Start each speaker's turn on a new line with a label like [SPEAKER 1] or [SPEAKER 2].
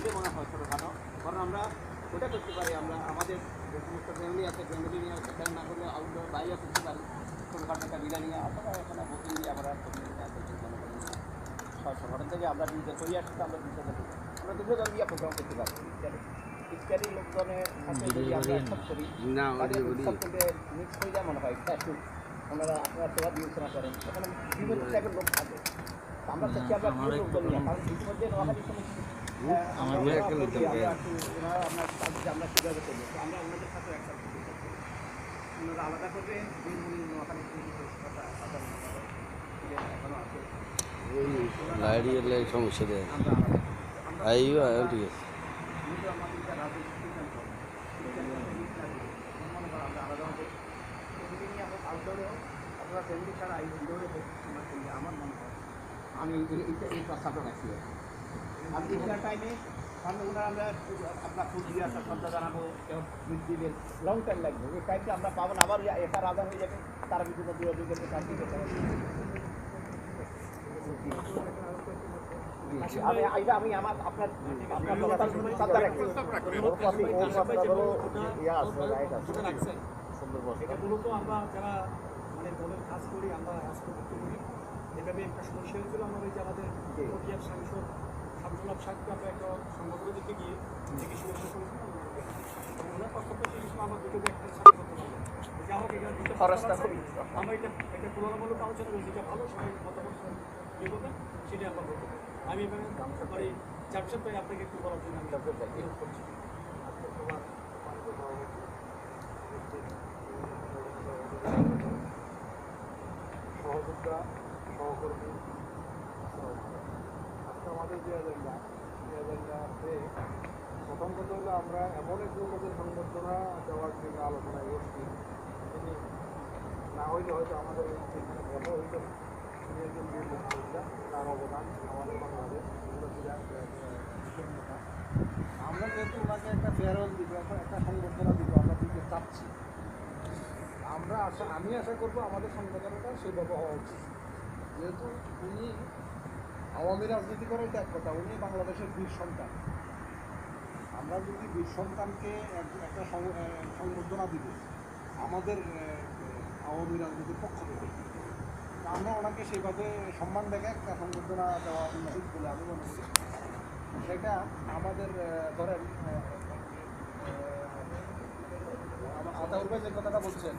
[SPEAKER 1] দেখলে মনে হয় ছোটোখাটো, কারণ আমরা ওটা করতে পারি। আমরা আমাদের যে সমস্ত ফ্যামিলি আছে, ফ্যামিলি নিয়ে সেখানে না করলে আউটডোর বাইরে করতে পারি, ছোটোখাটো একটা বিলা নিয়ে, অথবা এখানে বুকিং দিয়ে আমরা সংগঠন থেকে আমরা নিজে তৈরি আসতে আমরা দুটো দল দিয়ে প্রোগ্রাম করতে পারি। ইত্যাদি লোকজনের সাথে যদি আমরা একসাথ করি, মিক্স হয়ে যায় মনে হয় একটু ওনারা আপনারা সেবা বিবেচনা করেন, সেখানে বিভিন্ন টাইপের লোক থাকে। আমরা চাচ্ছি আমরা লোকজন নিয়ে, কারণ ইতিমধ্যে নোয়াখালীর সমস্ত আমরা কীভাবে করবো, আমরা ওনাদের সাথে একসাথে করতে চাচ্ছি। ওনারা আলাদা করবে, নোয়াখালী এখনও আছে
[SPEAKER 2] সমস্যা দেয়
[SPEAKER 1] আমরা আলাদা
[SPEAKER 2] ঠিক আছে।
[SPEAKER 1] আপনারা ফ্যামিলি ছাড়া আমার মনে হয় আমি এই প্রস্তাবটা রাখছি। আর ইন্টার টাইমে ওনারা আমরা আপনার ফুল দিয়ে একটা শ্রদ্ধা জানাবো, কেউ দিবেন, লং টাইম লাগবে। এই টাইমটা আমরা পাবো না, আবার একার আদান হয়ে যাবে, তারা বিভিন্ন দূরে কাজ দিতে পারে। আমি আমার আপনার
[SPEAKER 3] এটা মূলত আমরা যারা মানে দলের কাজ করি, আমরা রাষ্ট্রপতি করি, এভাবে একটা সমস্যা হয়েছিল। আমরা ওই যে আমাদের পটিয়ার সাংসদ শামসুল সাহেবকে আমরা একটা সংগঠন দিতে গিয়ে থেকে সমস্যা করেছিলাম। ওনার প্রস্তাবটা সেই সময় আমার দুটো একটা সাথে করতে পারবো, যা হোক এটা আমরা এটা তুলনামূলক আলোচনা করি, যেটা ভালো সবাই মতামত ইয়ে করবেন সেটাই আমরা করবো। আমি এখানে মানে জামশেদ ভাই আপনাকে একটু বলার জন্য আমি হেল্প করছি।
[SPEAKER 4] সহযোগিতা, সহকর্মী, আজকে আমাদের যে এজেন্ডাতে প্রথম কথা হলো আমরা এমন একজন লোকের সংবর্ধনা দেওয়ার জন্য আলোচনায় বসছি, তিনি না হইলে হয়তো আমাদের এখানে বড় হইত না। তিনি একজন বীর মুক্তিযোদ্ধা, তার অবদান আমাদের বাংলাদেশ আমরা যেহেতু ওনাকে একটা ফেয়ারওয়েল দিব, একটা সংবর্ধনা দিব, আমরা দিতে চাচ্ছি। আমি আশা করবো আমাদের সংগঠনটা সেভাবে হওয়া উচিত। যেহেতু উনি আওয়ামী রাজনীতি করে এটা এক কথা, উনি বাংলাদেশের বীর সন্তান। আমরা যদি বীর সন্তানকে একটা সংবর্ধনা দিব আমাদের আওয়ামী রাজনীতির পক্ষ থেকে, আমরা ওনাকে সেভাবে সম্মান দেখে একটা সংবর্ধনা দেওয়া উচিত বলে আমি মনে করি। সেটা আমাদের ধরেন আতাউর ভাই যে কথাটা বলছেন,